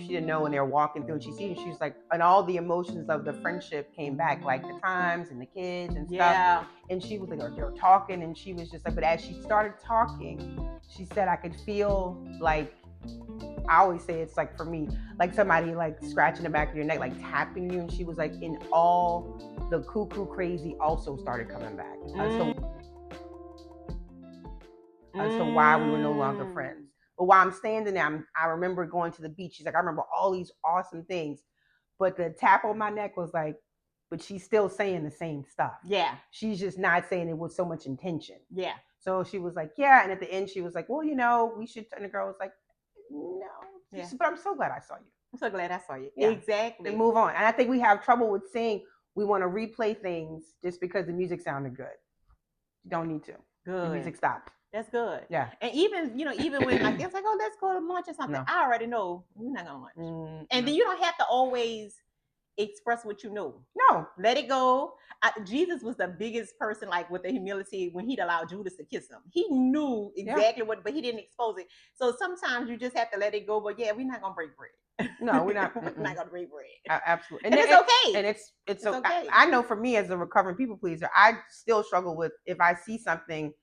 she didn't know, and they were walking through, and she was like, and all the emotions of the friendship came back, like the times and the kids and stuff. Yeah. And she was like, they were talking, and she was just like, but as she started talking, she said, I could feel like, I always say it's like for me, like somebody like scratching the back of your neck, like tapping you. And she was like, in all the cuckoo crazy also started coming back as to why we were no longer friends. But while I'm standing there, I remember going to the beach. She's like, I remember all these awesome things, but the tap on my neck was like, but she's still saying the same stuff. Yeah. She's just not saying it with so much intention. Yeah. So she was like, yeah. And at the end, she was like, well, you know, we should. And the girl was like, no. Yeah. But I'm so glad I saw you. I'm so glad I saw you. Yeah. Exactly. And move on. And I think we have trouble with saying we want to replay things just because the music sounded good. You don't need to. Good. The music stopped. That's good. Yeah. And even when like it's like, oh, let's go to lunch or something. No. I already know we're not going to lunch. Mm-hmm. And then you don't have to always express what you know. No. Let it go. Jesus was the biggest person, like with the humility when he'd allowed Judas to kiss him. He knew exactly what, but he didn't expose it. So sometimes you just have to let it go. But yeah, we're not gonna break bread. No, we're not. We're not gonna break bread. Absolutely, and it's okay. And it's okay. I know for me as a recovering people pleaser, I still struggle with if I see something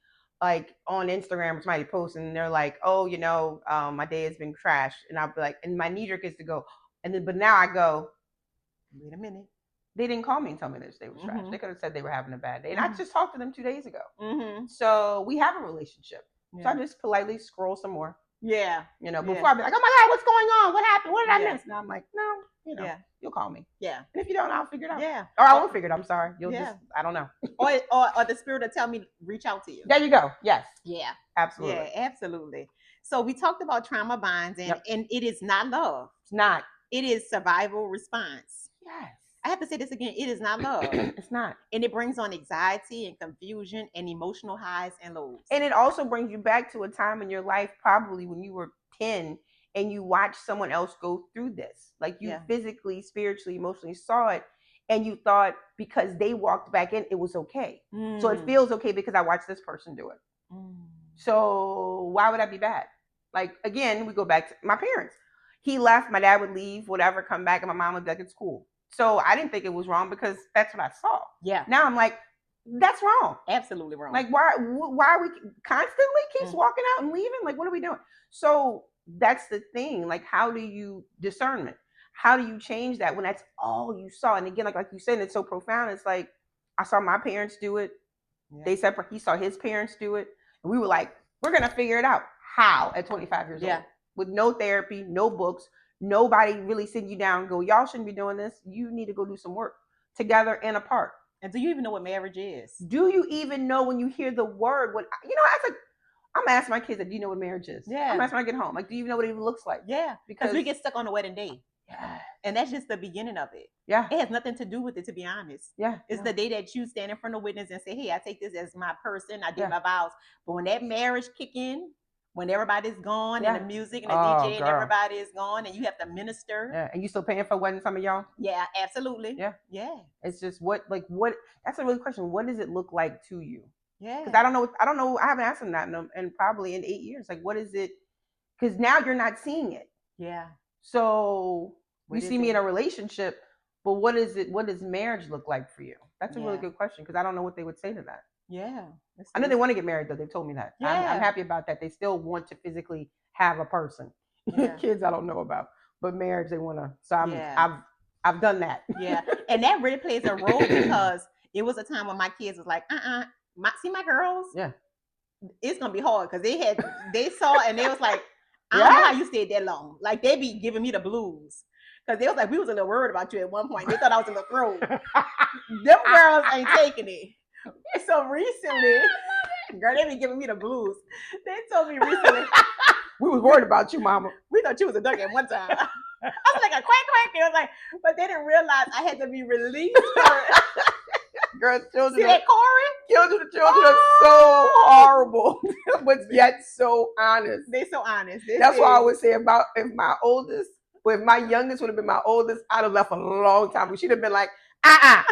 like on Instagram or somebody posting and they're like, oh, you know, my day has been trashed, and I'll be like, and my knee jerk is to go, and then but now I go, wait a minute. They didn't call me and tell me this day was trash. Mm-hmm. They could have said they were having a bad day. And I just talked to them 2 days ago. Mm-hmm. So we have a relationship. Yeah. So I just politely scroll some more. Yeah. You know, before I'd be like, oh my God, what's going on? What happened? What did I miss? And I'm like, no, you know, you'll call me. Yeah. And if you don't, I'll figure it out. Yeah. Or I won't figure it out. I'm sorry. You'll just, I don't know. or the spirit will tell me, reach out to you. There you go. Yes. Yeah. Absolutely. Yeah, absolutely. So we talked about trauma binds and it is not love. It's not. It is survival response. Yes. I have to say this again. It is not love. It's not. And it brings on anxiety and confusion and emotional highs and lows. And it also brings you back to a time in your life, probably when you were 10 and you watched someone else go through this. Like you physically, spiritually, emotionally saw it. And you thought because they walked back in, it was okay. So it feels okay because I watched this person do it. So why would I be bad? Like, again, we go back to my parents. He left, my dad would leave, whatever, come back, and my mom would be like, it's cool. So I didn't think it was wrong because that's what I saw. Yeah. Now I'm like, that's wrong. Absolutely wrong. Like, why are we constantly keeps walking out and leaving? Like, what are we doing? So that's the thing. Like, how do you discernment? How do you change that when that's all you saw? And again, like you said, it's so profound. It's like, I saw my parents do it. Yeah. They separate. He saw his parents do it. And we were like, we're going to figure it out. How at 25 years old? With no therapy, no books. Nobody really sitting you down and go, y'all shouldn't be doing this. You need to go do some work together and apart. And do you even know what marriage is? Do you even know when you hear the word? What you know, I'm asking my kids, do you know what marriage is? Yeah. I'm asking when I get home, like, do you even know what it even looks like? Yeah. Because we get stuck on the wedding day. Yeah. And that's just the beginning of it. Yeah. It has nothing to do with it, to be honest. Yeah. It's the day that you stand in front of witness and say, hey, I take this as my person. I did my vows. But when that marriage kick in, when everybody's gone and the music and the DJ and everybody is gone and you have to minister. Yeah. And you still paying for wedding, some of y'all? Yeah, absolutely. Yeah. Yeah. It's just what, that's a real question. What does it look like to you? Yeah. Because I don't know. I haven't asked them that in probably in 8 years. Like, what is it? Because now you're not seeing it. Yeah. So you see me in a relationship, but what is it? What does marriage look like for you? That's a really good question because I don't know what they would say to that. Yeah. I know they want to get married though. They've told me that. Yeah. I'm happy about that. They still want to physically have a person. Yeah. Kids I don't know about, but marriage they want to. So I've done that. Yeah. And that really plays a role because it was a time when my kids was like, see my girls? Yeah. It's gonna be hard because they saw and they was like, I don't know how you stayed that long. Like they be giving me the blues. Cause they was like, we was a little worried about you at one point. They thought I was in the throat. Them girls ain't taking it. So recently, girl, they be giving me the blues. They told me recently, we was worried about you, mama. We thought you was a duck at one time. I was like a quack. They was like, but they didn't realize I had to be released. Girl, children. See that Corey? Children are so horrible, but yet so honest. They so honest. That's why I would say if my youngest would have been my oldest, I'd have left a long time. But she'd have been like, get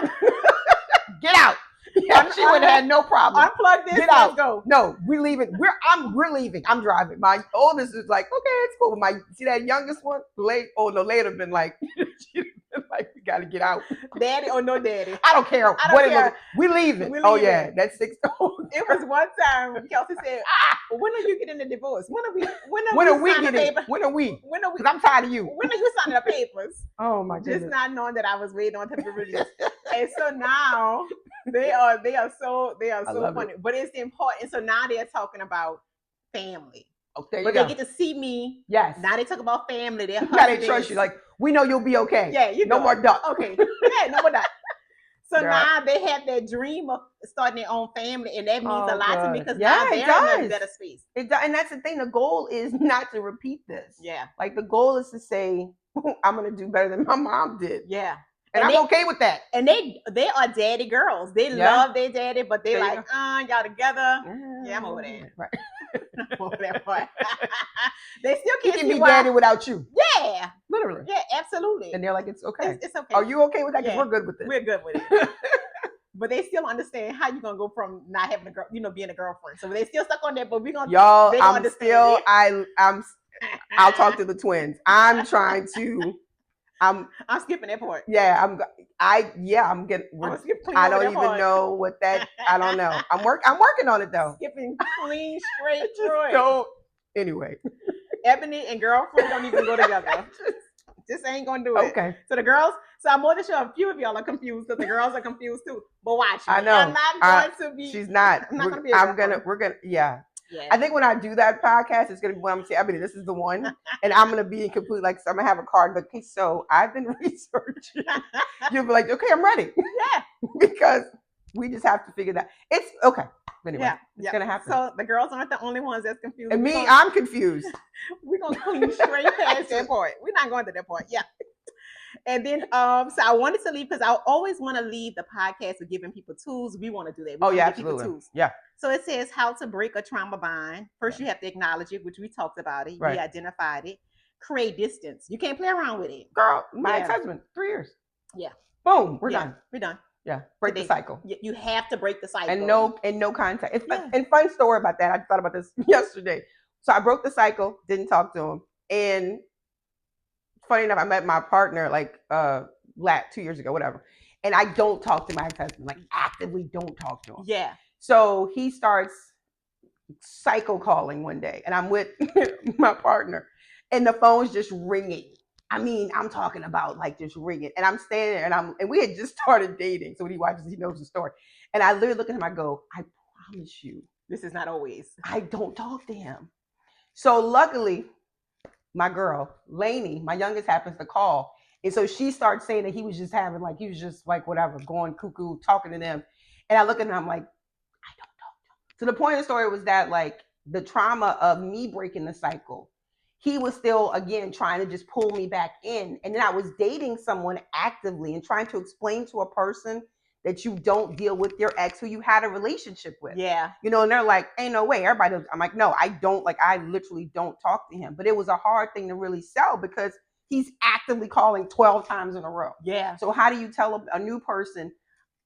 out. Yeah, she would have had no problem. Unplug this. Get out. Let's go. No, we're leaving. We're leaving. I'm driving. My oldest is like, okay, it's cool. My see that youngest one, later been like, she'd been like, we gotta get out. Daddy or no daddy. I don't care. I don't care. We leaving. We Oh leaving. yeah, that's 6. It was one time when Kelsey said, well, when are you getting the divorce? When are we signing the paper? When are we? When are we? Because I'm tired of you. When are you signing the papers? Oh my goodness. Just not knowing that I was waiting on to be released. And so now they are so funny. But it's important. So now they're talking about family. Okay, but they get to see me. Yes. Now they talk about family. Now they trust you. Like, we know you'll be okay. Yeah, no more duck. Okay. Yeah, no more duck. So now they have that dream of starting their own family, and that means a lot to me because now they're in a better space. It does, and that's the thing. The goal is not to repeat this. Yeah. Like the goal is to say, I'm gonna do better than my mom did. Yeah. And I'm okay with that. And they are daddy girls. They love their daddy, but they like, y'all together. Yeah, I'm over that. Right. I'm over that part. They still can't be daddy without you. Yeah. Literally. Yeah, absolutely. And they're like, it's okay. It's okay. Are you okay with that? Because we're good with it. We're good with it. But they still understand how you're gonna go from not having a girl, being a girlfriend. So they still stuck on that, but we're gonna I'll talk to the twins. I'm trying to I'm skipping that part. Yeah, I'm getting. I don't even know what that. I don't know. I'm working on it though. Skipping clean, straight through. So anyway, Ebony and girlfriend don't even go together. Just ain't gonna do it. Okay. So the girls. So I'm more than sure a few of y'all are confused because the girls are confused too. But watch me. I know. I'm not going to be. She's not. I'm not gonna be. We're gonna. Yeah. Yeah. I think when I do that podcast, it's gonna be when I'm saying, I mean, this is the one, and I'm gonna be in complete so I'm gonna have a card. But okay, so I've been researching. You'll be like, okay, I'm ready. Yeah, because we just have to figure that. It's okay. Anyway, it's gonna happen. So the girls aren't the only ones that's confused. And I'm confused. We're gonna clean straight past that point. We're not going to that point. Yeah. And then, so I wanted to leave because I always want to leave the podcast with giving people tools. We want to do that. We absolutely. Tools. Yeah. So it says how to break a trauma bind. First, you have to acknowledge it, which we talked about it. Right. We identified it. Create distance. You can't play around with it. Girl, my ex-husband, 3 years. Yeah. Boom. We're done. We're done. Yeah. Break the cycle. You have to break the cycle. And no contact. And fun story about that. I thought about this yesterday. So I broke the cycle, didn't talk to him. And funny enough, I met my partner like 2 years ago, whatever. And I don't talk to my ex-husband, like actively don't talk to him. Yeah. So he starts psycho calling one day, and I'm with my partner, and the phone's just ringing. I mean, I'm talking about like just ringing, and I'm standing there, and we had just started dating. So when he watches, he knows the story. And I literally look at him, I go, I promise you, this is not always. I don't talk to him. So luckily, my girl, Lainey, my youngest, happens to call. And so she starts saying that he was just whatever, going cuckoo, talking to them. And I look at him, I'm like, I don't talk to him. So the point of the story was that like the trauma of me breaking the cycle, he was still, again, trying to just pull me back in. And then I was dating someone actively and trying to explain to a person that you don't deal with your ex who you had a relationship with. Yeah. And they're like, ain't no way. Everybody does. I'm like, no, I don't. Like, I literally don't talk to him. But it was a hard thing to really sell because he's actively calling 12 times in a row. Yeah. So how do you tell a new person,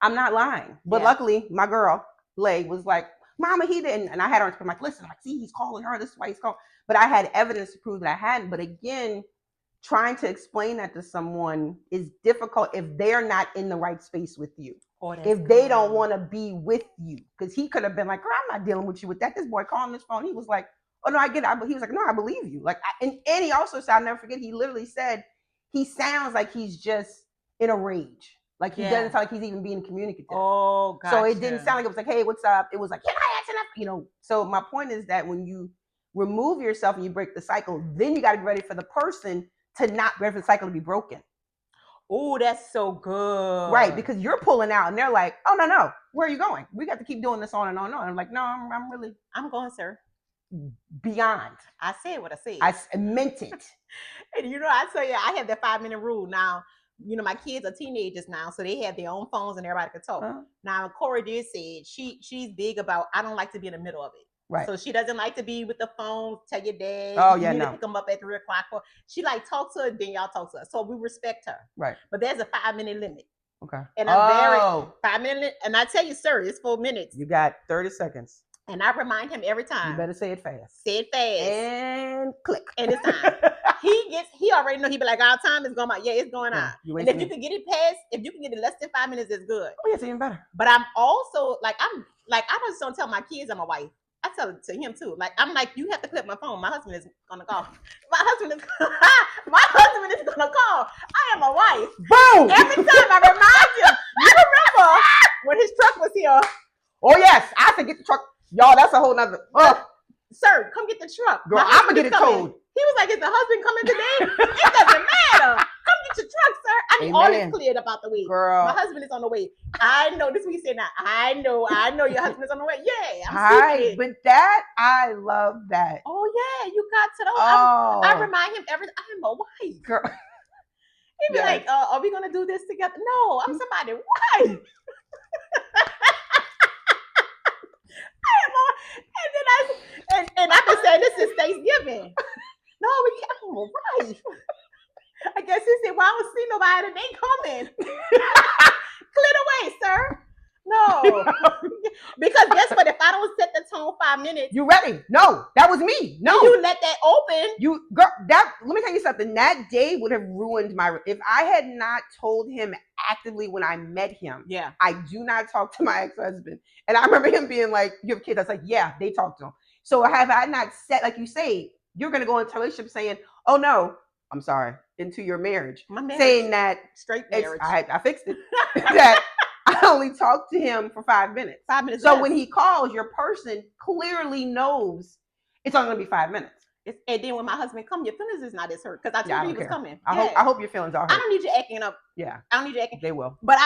I'm not lying? But luckily, my girl, Lay, was like, Mama, he didn't. And I had her, I'm like, listen, see, he's calling her. This is why he's calling. But I had evidence to prove that I hadn't. But again, trying to explain that to someone is difficult if they're not in the right space with you. If they don't want to be with you. Because he could have been like, girl, I'm not dealing with you with that. This boy calling this phone. He was like, oh, no, I get it. He was like, no, I believe you. Like, and he also said, I'll never forget, he literally said, he sounds like he's just in a rage. Like, he doesn't sound like he's even being communicative. Oh, gotcha. So it didn't sound like it was like, hey, what's up? It was like, can I answer that? So my point is that when you remove yourself and you break the cycle, then you got to be ready for the person to not be ready for the cycle to be broken. Oh, that's so good. Right, because you're pulling out and they're like, oh, no, where are you going? We got to keep doing this on and on and on. I'm like, no, I'm going, sir. Beyond. I said what I said. I meant it. And I tell you, I have the 5-minute rule. Now, my kids are teenagers now, so they have their own phones and everybody can talk. Uh-huh. Now, Corey did say she's big about, I don't like to be in the middle of it. Right. So she doesn't like to be with the phone, tell your dad. Oh, you need to pick them up at 3:00. She like talk to her, then y'all talk to her. So we respect her. Right. But there's a 5-minute limit. Okay. And I'm 5 minutes. And I tell you, sir, it's 4 minutes. You got 30 seconds. And I remind him every time. You better say it fast. Say it fast. And click. And it's time. He already know. He be like, our time is going out. Yeah, it's going out. And if you can get it past, if you can get it less than 5 minutes, it's good. Oh, yeah, it's even better. But I'm also I just don't tell my kids I'm a wife. I tell it to him too. Like, I'm like, you have to clip my phone. My husband is gonna call. My husband is gonna call. I am a wife. Boom! Every time I remind him. You remember when his truck was here? Oh yes, I said get the truck. Y'all, that's a whole nother. Sir, come get the truck. Girl, I'm gonna get it towed. He was like, is the husband coming today? It doesn't matter. Come get your truck, sir. I mean, all is cleared about the way. Girl. My husband is on the way. I know. This is what he said now. I know your husband is on the way. Yeah, I'm but that, I love that. Oh, yeah, you got to know. Oh. I remind him everything. I am a wife. Girl. He'd be like, are we going to do this together? No, I'm somebody's wife. And I've been saying this since Thanksgiving. No, I'm a wife. I guess he said, well, I don't see nobody and they coming. Clear the way, sir. No. Because guess what? If I don't set the tone 5 minutes. You ready? No, that was me. No. You let that open. Girl, let me tell you something. That day would have ruined if I had not told him actively when I met him. Yeah. I do not talk to my ex-husband. And I remember him being like, you have kids. I was like, yeah, they talk to him. So have I not set, like you say, you're going to go into a relationship saying, oh no, I'm sorry, into your marriage. My marriage. Saying that. Straight marriage. I fixed it. That I only talk to him for 5 minutes. 5 minutes. So when he calls, your person clearly knows it's only going to be 5 minutes. And then when my husband comes, your feelings is not as hurt because I told you he was coming. I hope your feelings are hurt. I don't need you acting up. Yeah. I don't need you acting. They will. But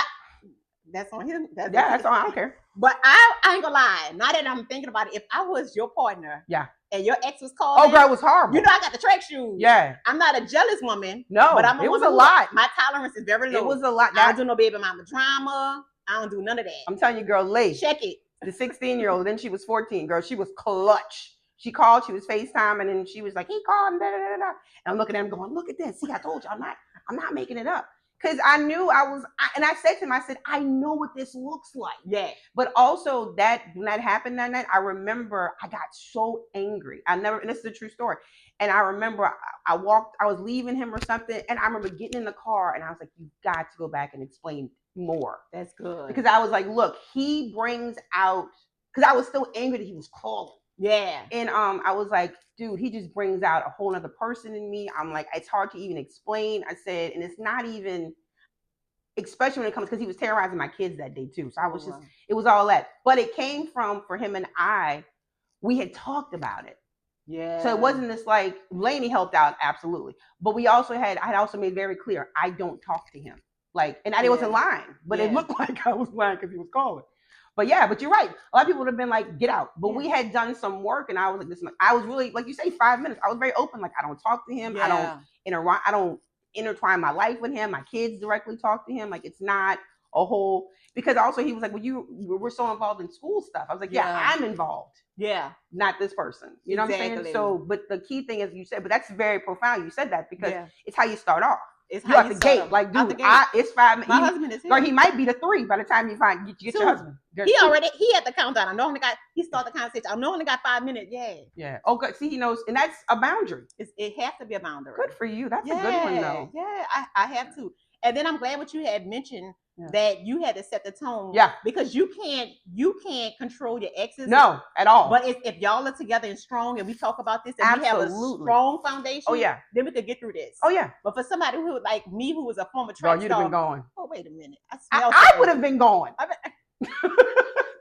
that's on him. That's on. I don't care. But I ain't gonna lie. Now that I'm thinking about it, if I was your partner, and your ex was calling, oh girl, it was horrible. You know I got the track shoes. Yeah. I'm not a jealous woman. No, but it was a lot. My tolerance is very low. It was a lot. I don't do no baby mama drama. I don't do none of that. I'm telling you, girl, late. Check it. The 16-year-old, then she was 14, girl. She was clutch. She called, she was FaceTime, and then she was like, he called, and da, da, da, da. And I'm looking at him going, look at this. See, I told you, I'm not making it up. Because I knew and I said to him, I said, I know what this looks like. Yeah. But also when that happened that night, I remember I got so angry. And this is a true story. And I remember I was leaving him or something. And I remember getting in the car and I was like, you got to go back and explain more. That's good. Because I was like, look, he brings out, because I was still angry that he was calling. Yeah. And I was like, dude, he just brings out a whole other person in me. I'm like, it's hard to even explain. I said, and it's not even, especially when it comes, because he was terrorizing my kids that day too. So I was it was all that. But it came from, for him and we had talked about it. Yeah. So it wasn't this like, Lainey helped out, absolutely. But I had also made very clear, I don't talk to him. Like, and I wasn't lying, but it looked like I was lying because he was calling. But but you're right. A lot of people would have been like, get out. But we had done some work and I was like, listen, I was really, like you say, 5 minutes. I was very open. Like, I don't talk to him. I don't intertwine my life with him. My kids directly talk to him. Like, it's not a whole, because also he was like, well, we're so involved in school stuff. I was like, I'm involved. Yeah. Not this person. You know what I'm saying? So, but the key thing is you said, but that's very profound. You said that because it's how you start off. It's how you gate. Like, dude, it's 5 minutes. My husband is here. Or he might be the 3 by the time you get your husband. He had the countdown. I know he started the conversation. I know only got 5 minutes. Yeah. Yeah. Oh, good. See, he knows, and that's a boundary. It has to be a boundary. Good for you. That's a good one, though. Yeah, I have to. And then I'm glad what you had mentioned that you had to set the tone. Yeah. Because you can't control your exes. No, at all. But if y'all are together and strong and we talk about this and we have a strong foundation, then we could get through this. Oh yeah. But for somebody who like me, who was a former track star, you'd have been going. Oh, wait a minute. I would have been going.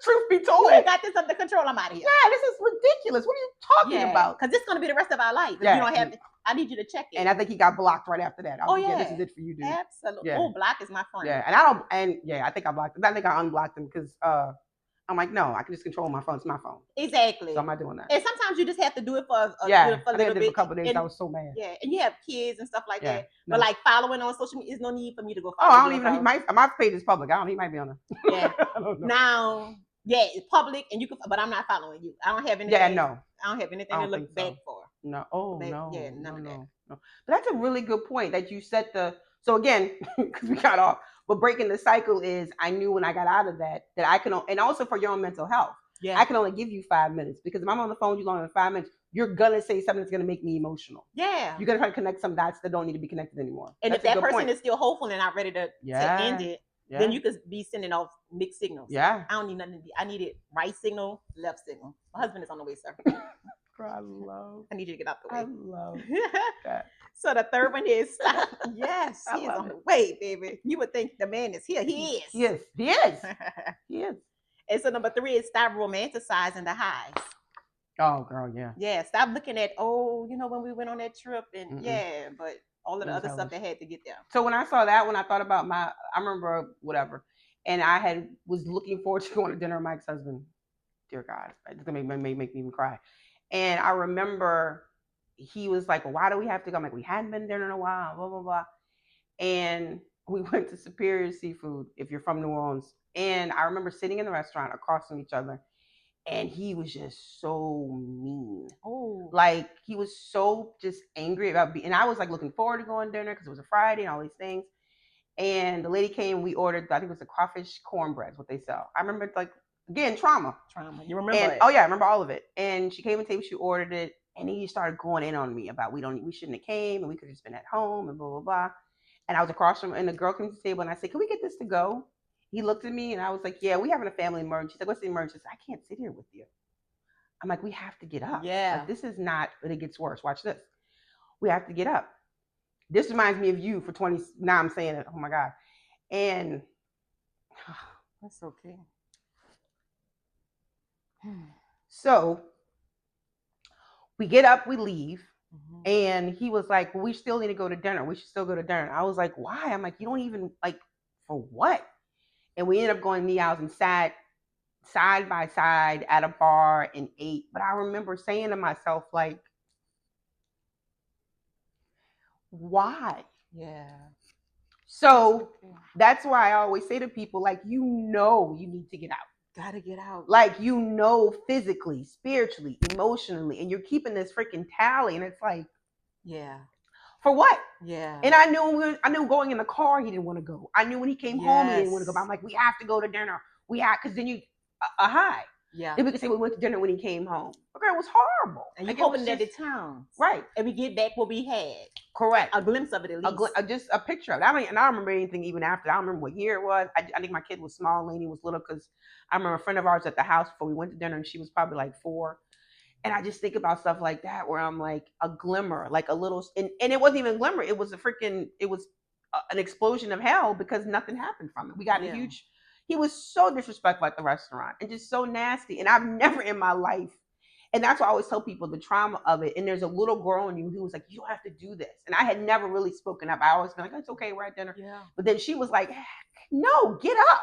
Truth be told. You ain't got this under control. I'm out of here. Yeah, this is ridiculous. What are you talking about? Because it's going to be the rest of our life. If you don't have it, I need you to check it. And I think he got blocked right after that. This is it for you, dude. Absolutely. Yeah. Oh, block is my friend. Yeah, I think I blocked him. I think I unblocked him because I'm like, no, I can just control my phone. It's my phone. Exactly. So I'm not doing that. And sometimes you just have to do it for a little bit. For a couple of days, I was so mad. Yeah, and you have kids and stuff like that. But like following on social media, there's no need for me to go. I don't even know. My page is public. He might be on it. Yeah. I don't know. Now, it's public, and you can, but I'm not following you. I don't have anything. Yeah, no. I don't have anything to look back for. No. Oh, no. Yeah, none of that. No. But that's a really good point that you set So again, because we got off, but breaking the cycle is I knew when I got out of that I can, and also for your own mental health, Yeah. I can only give you 5 minutes because if I'm on the phone you longer than 5 minutes, you're gonna say something that's gonna make me emotional. Yeah. You're gonna try to connect some dots that don't need to be connected anymore. And That's if a that good person point. is still hopeful and not ready to end it, Yeah. then you could be sending off mixed signals. Yeah. I don't need nothing. I needed right signal, left signal. My husband is on the way, sir. I need you to get out the way. I love that. So the third one is stop. Yes, he is on the way, baby. You would think the man is here. He is. Yes, he is. He is. And so number 3 is stop romanticizing the highs. Oh, girl, yeah. Yeah, stop looking at, when we went on that trip and yeah, but all of the other stuff that had to get there. So when I saw that, when I thought about I remember whatever, and I was looking forward to going to dinner with Mike's husband. Dear God, it's gonna make me even cry. And I remember he was like, well, why do we have to go? I'm like, we hadn't been there in a while, blah, blah, blah. And we went to Superior Seafood, if you're from New Orleans. And I remember sitting in the restaurant across from each other, and he was just so mean. Oh. Like, he was so just angry about and I was like looking forward to going to dinner because it was a Friday and all these things. And the lady came, we ordered, I think it was the crawfish cornbread, what they sell. I remember, like, again, trauma. You remember it? Oh yeah, I remember all of it. And she came and she ordered it, and he started going in on me about we shouldn't have came, and we could have just been at home, and blah blah blah. And I was across from, and the girl came to the table, and I said, "Can we get this to go?" He looked at me, and I was like, "Yeah, we having a family emergency." She's like, "What's the emergency?" I said, "I can't sit here with you." I'm like, "We have to get up. Yeah, like, this is not, but it gets worse. Watch this. We have to get up." This reminds me of you for 20. Now I'm saying it. Oh my God. And that's okay. So we get up, we leave, and he was like, well, we still need to go to dinner. We should still go to dinner. I was like, why? I'm like, you don't even, like, for what? And we ended up going to Neal's and sat side by side at a bar and ate. But I remember saying to myself, like, why? Yeah. So that's why I always say to people, like, you need to get out. Gotta get out. Like, physically, spiritually, emotionally, and you're keeping this freaking tally, and it's like, yeah, for what? Yeah. And I knew going in the car he didn't want to go. I knew when he came home he didn't want to go. But I'm like, we have to go to dinner. Because then you a high. Yeah. Then we could say we went to dinner when he came home. Okay, it was horrible. And you hoping that it towns. Right. And we get back what we had. Correct. A glimpse of it at least. Just a picture of it. I don't remember anything even after. I don't remember what year it was. I think my kid was small. Lainey was little because I remember a friend of ours at the house before we went to dinner, and she was probably like 4. And I just think about stuff like that where I'm like a glimmer, like a little, and it wasn't even a glimmer. It was an explosion of hell because nothing happened from it. We got a huge, he was so disrespectful at the restaurant and just so nasty. And I've never in my life, and that's why I always tell people the trauma of it. And there's a little girl in you who was like, you don't have to do this. And I had never really spoken up. I always been like, it's okay, we're at dinner. Yeah. But then she was like, no, get up.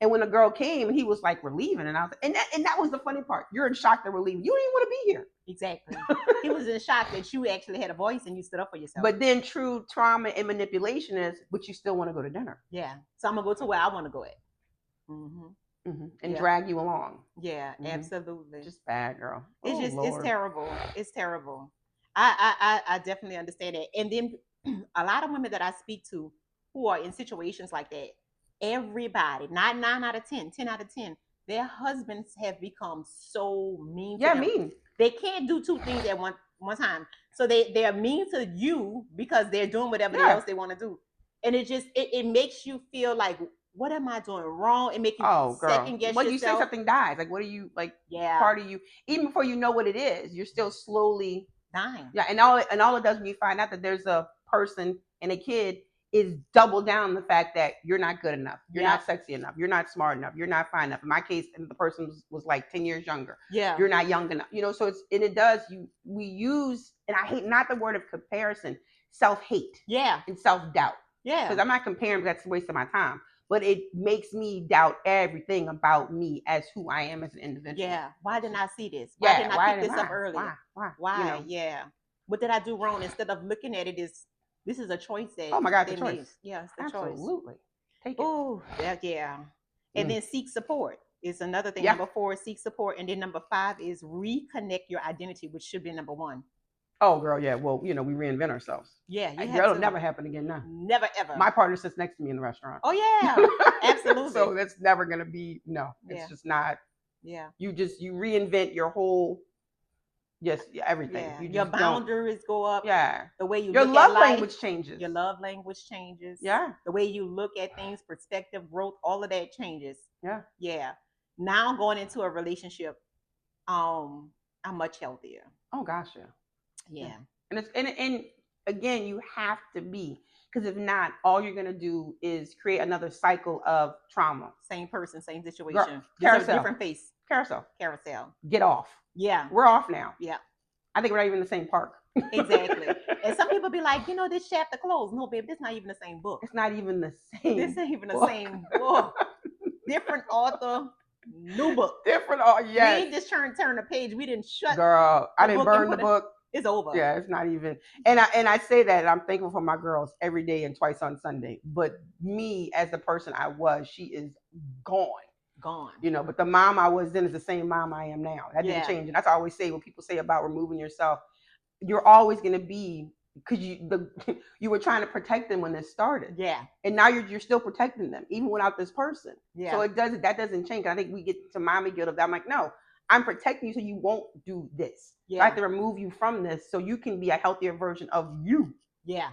And when the girl came and he was like, we're leaving. And I was and that was the funny part. You're in shock that we're leaving. You don't even want to be here. Exactly. He was in shock that you actually had a voice and you stood up for yourself. But then true trauma and manipulation is, but you still want to go to dinner. Yeah. So I'm going to go to where I want to go at. And drag you along. Yeah, absolutely. Just bad, girl. It's terrible. It's terrible. I definitely understand it. And then a lot of women that I speak to who are in situations like that, everybody, not 9 out of 10, 10 out of 10, their husbands have become so mean to them. Mean. They can't do 2 things at one time. So they're mean to you because they're doing whatever else they want to do. And it makes you feel like, what am I doing wrong? It makes you second guess yourself. When you say something dies, like, what are you, like, part of you, even before you know what it is, you're still slowly dying. Yeah, and all it does when you find out that there's a person and a kid is double down the fact that you're not good enough. You're not sexy enough. You're not smart enough. You're not fine enough. In my case, the person was like 10 years younger. Yeah. You're not young enough. So we use, and I hate not the word of comparison, self-hate. Yeah. And self-doubt. Yeah. Because I'm not comparing, that's a waste of my time. But it makes me doubt everything about me as who I am as an individual. Yeah. Why didn't I see this? Why didn't I pick this up earlier? Why? Yeah. What did I do wrong? Instead of looking at it as, this is a choice that. Oh my God, the choice. Made. Yeah, it's the choice. Absolutely. Take it. Oh, yeah. And then seek support is another thing. Yeah. Number 4 is seek support. And then number 5 is reconnect your identity, which should be number 1. Oh, girl, yeah. Well, we reinvent ourselves. Yeah, you have That'll to. never happen again now. Never ever. My partner sits next to me in the restaurant. Oh yeah, absolutely. So that's never gonna be It's Yeah. just not. Yeah. You reinvent your whole. Yes, everything. Yeah. You Your just don't. boundaries go up. Yeah. The way you Your look love at life, language changes. Your love language changes. Yeah. The way you look at things, perspective, growth, all of that changes. Yeah. Yeah. Now going into a relationship, I'm much healthier. Oh gosh, yeah. Yeah. And it's and again, you have to be, because if not, all you're gonna do is create another cycle of trauma. Same person, same situation. Carousel. Different face. Carousel. Get off. Yeah. We're off now. Yeah. I think we're not even in the same park. Exactly. And some people be like, this chapter closed. No, babe, this not even the same book. It's not even the same. This ain't even the same book. Different author, new book. Different author. Yes. We ain't just turn the page. We didn't shut. Girl, I didn't burn the book. It's over. Yeah, it's not even. And I say that, and I'm thankful for my girls every day and twice on Sunday. But me, as the person I was, she is gone. But the mom I was then is the same mom I am now. That didn't change. And that's what I always say when people say about removing yourself. You're always going to be, because you were trying to protect them when this started. Yeah. And now you're still protecting them even without this person. Yeah. So that doesn't change. I think we get to mommy guilt of that. I'm like, no, I'm protecting you so you won't do this. Yeah. So I have to remove you from this so you can be a healthier version of you. Yeah.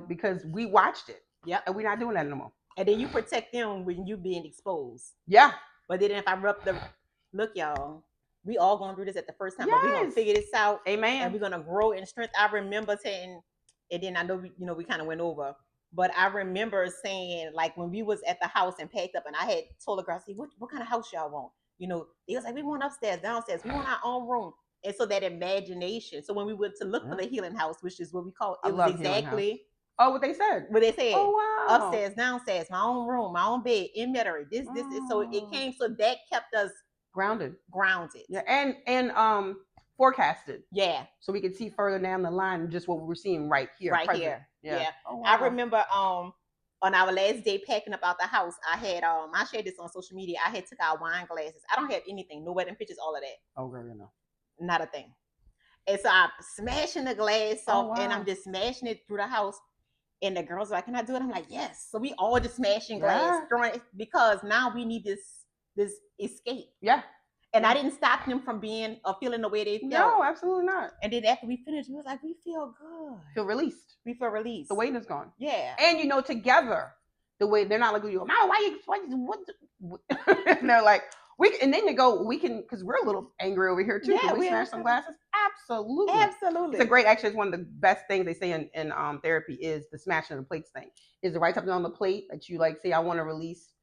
Because we watched it. Yeah. And we're not doing that anymore. And then you protect them when you being exposed. Yeah. But then if I look, y'all, we all going through this at the first time, yes. but we're going to figure this out. Amen. And we're going to grow in strength. I remember saying, and then I know, we kind of went over, but I remember saying, like, when we was at the house and packed up, and I had told the girl, see, what kind of house y'all want? They was like, we want upstairs, downstairs, we want our own room. And so that imagination. So when we went to look for the healing house, which is what we call it, was exactly what they said. What they said. Oh wow. Upstairs, downstairs, my own room, my own bed, in metairie. This. So it came. So that kept us grounded. Yeah, and forecasted. Yeah. So we could see further down the line just what we were seeing right here. Right present. Here. Yeah. Oh, wow. I remember on our last day packing up out the house, I had I shared this on social media. I had took our wine glasses. I don't have anything, no wedding pictures, all of that. Oh girl, not a thing. And so I'm smashing the glass off, and I'm just smashing it through the house. And the girls are like, "Can I do it?" I'm like, "Yes." So we all just smashing glass, throwing it, because now we need this escape. Yeah. And I didn't stop them from being or feeling the way they felt. No, absolutely not. And then after we finished, we was like, we feel good. Feel released. We feel released. The weight is gone. Yeah. And together, the way they're not looking at you, Mama, what? And they're like, and then they go, we can, because we're a little angry over here too. Can we smash some glasses? Absolutely. Absolutely. It's one of the best things they say in therapy is the smashing of the plates thing. Is to write something on the plate that you like, say, I want to release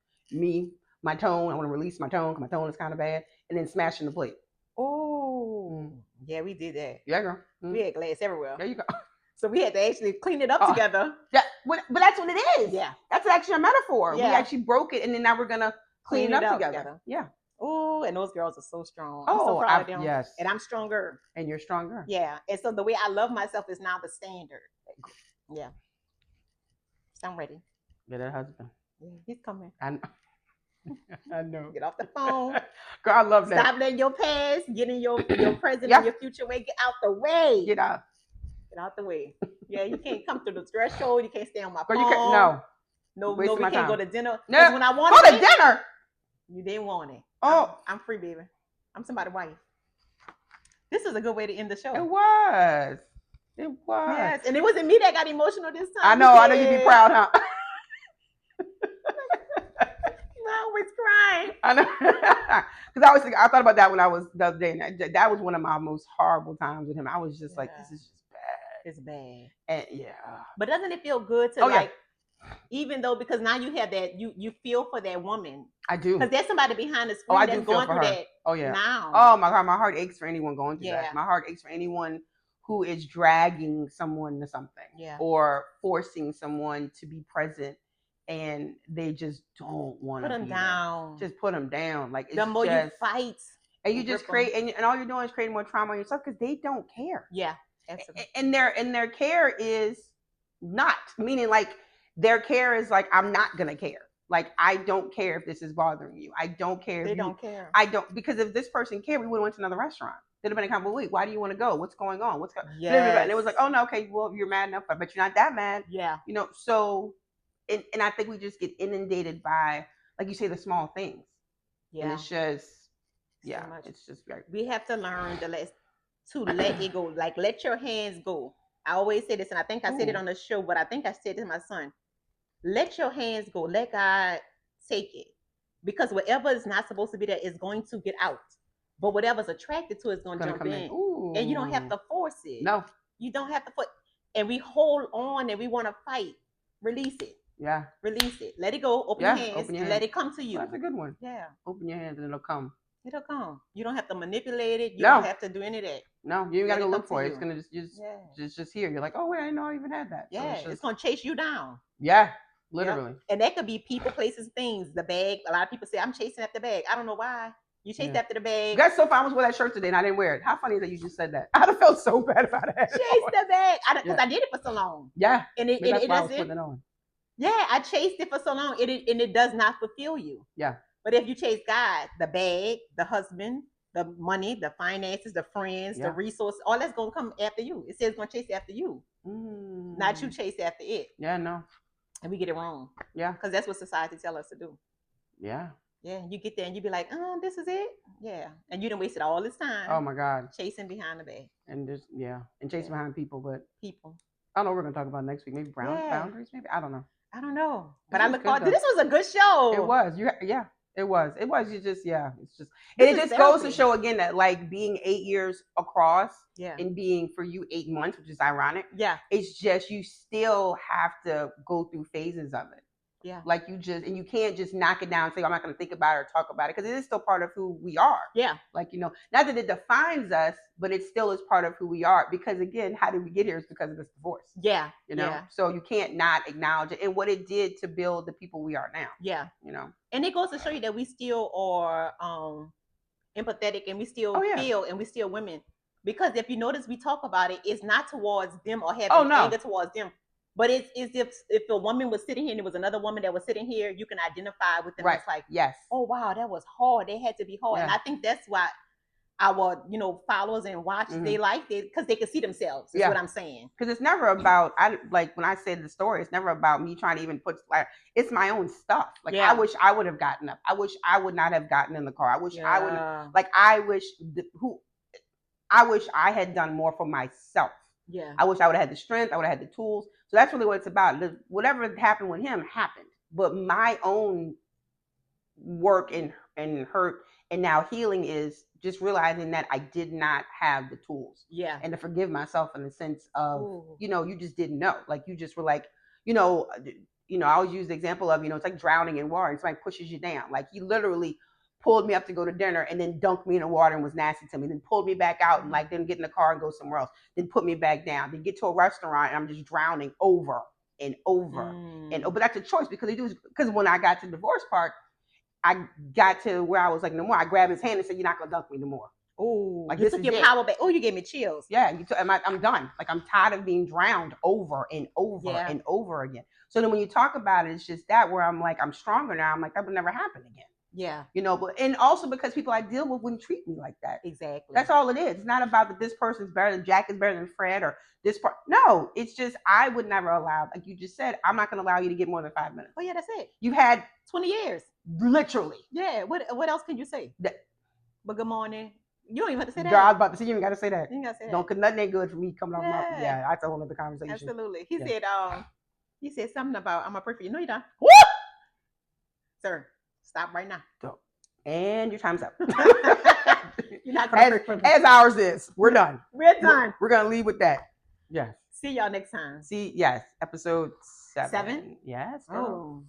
my tone. I want to release my tone because my tone is kind of bad. And then smashing the plate. Oh. Yeah, we did that. Yeah, girl. We had glass everywhere. There you go. So we had to actually clean it up together. Yeah, but that's what it is. Yeah. That's actually a metaphor. Yeah. We actually broke it, and then now we're going to clean it up together. Yeah. Oh, and those girls are so strong. I'm so proud of them. Yes. And I'm stronger. And you're stronger. Yeah. And so the way I love myself is now the standard. Yeah. So I'm ready. Get that husband. Yeah, he's coming. I know. Get off the phone. Girl, I love that. Stop letting your past get in your present and your future way. Get out the way. Get out the way. Yeah, you can't come through the threshold. You can't stay on my phone. You can't, no, we can't go to dinner. No. When I wanted go to dinner. You didn't want it. Oh. I'm free, baby. I'm somebody's wife. This is a good way to end the show. It was. Yes, and it wasn't me that got emotional this time. I know you'd be proud, huh? I always crying. I know, because I thought about that when I was the other day, and that was one of my most horrible times with him. I was just like, this is just bad. It's bad. And but doesn't it feel good to even though, because now you have that, you feel for that woman. I do, because there's somebody behind the screen that's going through that. Oh yeah. Now. Oh my God, my heart aches for anyone going through that. My heart aches for anyone who is dragging someone to something, or forcing someone to be present. And they just don't want to put them down. Just put them down. Like, it's the more you fight, and you just create, and all you're doing is creating more trauma on yourself because they don't care. Yeah, absolutely. And their care is not, meaning like their care is like, I'm not gonna care. Like, I don't care if this is bothering you. I don't care. They don't care. I don't, because if this person cared, we would have went to another restaurant. They'd have been accountable. Wait, why do you want to go? What's going on? What's going? Yes. And it was like, oh no, okay, well you're mad enough, but you're not that mad. Yeah. You know, so and I think we just get inundated by, like you say, the small things. Yeah. And it's just, So much. it's just very. We have to learn to let it go. Like, let your hands go. I always say this, and I think I said it on the show, but I think I said it to my son. Let your hands go. Let God take it. Because whatever is not supposed to be there is going to get out. But whatever's attracted to it is going to jump in. And you don't have to force it. No. You don't have to force. And we hold on and we want to fight. Release it. Yeah. Release it. Let it go. Open your hands and let it come to you. Well, that's a good one. Yeah. Open your hands and it'll come. It'll come. You don't have to manipulate it. You don't have to do any of that. No, you ain't gotta go look for it. It's gonna just here. You're like, oh wait, I didn't know I even had that. Yeah, so it's gonna chase you down. Yeah, literally. Yeah. And that could be people, places, things. The bag. A lot of people say I'm chasing after the bag. I don't know why. You chased after the bag. That's so fun. I was wearing that shirt today and I didn't wear it. How funny is that you just said that? I'd have felt so bad about it. Chase the bag. Because I did it for so long. Yeah. And it that's why I was doesn't. putting it on. Yeah, I chased it for so long. And it does not fulfill you. Yeah. But if you chase God, the bag, the husband, the money, the finances, the friends, the resources, all that's gonna come after you. It says it's gonna chase after you. Not you chase after it. Yeah, no. And we get it wrong. Yeah. Because that's what society tell us to do. Yeah. Yeah. You get there and you be like, oh, this is it. Yeah. And you done wasted all this time. Oh my God. Chasing behind the bag. And just and chasing behind people, but people. I don't know what we're gonna talk about next week. Maybe boundaries, maybe. I don't know. I don't know. But I look forward to this. Was a good show. It was. It was. You just, it's just, and it just goes to show again that like being 8 years across and being for you 8 months, which is ironic. Yeah. It's just, you still have to go through phases of it. Yeah. Like and you can't just knock it down and say, I'm not going to think about it or talk about it, because it is still part of who we are. Yeah. Like, not that it defines us, but it still is part of who we are. Because again, how did we get here? Is because of this divorce. Yeah. So you can't not acknowledge it and what it did to build the people we are now. Yeah. And it goes to show you that we still are empathetic and we still feel and we still women. Because if you notice, we talk about it, it's not towards them or having anger towards them. But it's if a woman was sitting here and there was another woman that was sitting here, you can identify with them. Right. It's like, yes. Oh wow, that was hard. They had to be hard. Yeah. And I think that's why our followers and watch they like it, because they can see themselves. Is what I'm saying. Because it's never about when I say the story, it's never about me trying to even put it's my own stuff. Like I wish I would have gotten up. I wish I would not have gotten in the car. I wish I would I wish I had done more for myself. Yeah. I wish I would have had the strength. I would have had the tools. So that's really what it's about. Whatever happened with him happened. But my own work and hurt and now healing is just realizing that I did not have the tools. Yeah. And to forgive myself in the sense of, you just didn't know. Like you just were like, I always use the example of, it's like drowning in water and somebody pushes you down. Like he literally pulled me up to go to dinner and then dunked me in the water and was nasty to me, then pulled me back out and then get in the car and go somewhere else, then put me back down, then get to a restaurant and I'm just drowning over and over. But that's a choice because when I got to the divorce part, I got to where I was like, no more. I grabbed his hand and said, you're not going to dunk me no more. Oh, like you took your power back. Oh, you gave me chills. Yeah, I'm done. Like I'm tired of being drowned over and over and over again. So then when you talk about it, it's just that where I'm like, I'm stronger now. I'm like, that would never happen again. Yeah. But and also because people I deal with wouldn't treat me like that. Exactly. That's all it is. It's not about that this person's better than Jack is better than Fred or this part. No, it's just I would never allow, like you just said, I'm not going to allow you to get more than 5 minutes. Oh yeah, that's it. You had 20 years. Literally. Yeah. What else can you say? But good morning. You don't even have to say that. Girl, I was about to say you ain't got to say that. You ain't got to say that. Don't, because nothing ain't good for me coming off my. Yeah, that's a whole other conversation. Absolutely. He said something about I'm a pray for you. No, you don't. Woo! Sir, stop right now. Don't. And your time's up. You're not as ours is. We're done. We're done. We're gonna leave with that. Yes. See y'all next time. Episode 7. 7? Yes. Oh.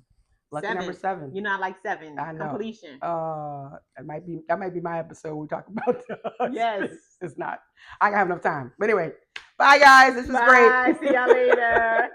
Lucky 7. Number 7. You know I like 7. I know. Completion. That might be my episode we talk about. Yes. It's not. I don't have enough time. But anyway, bye guys. This was great. See y'all later.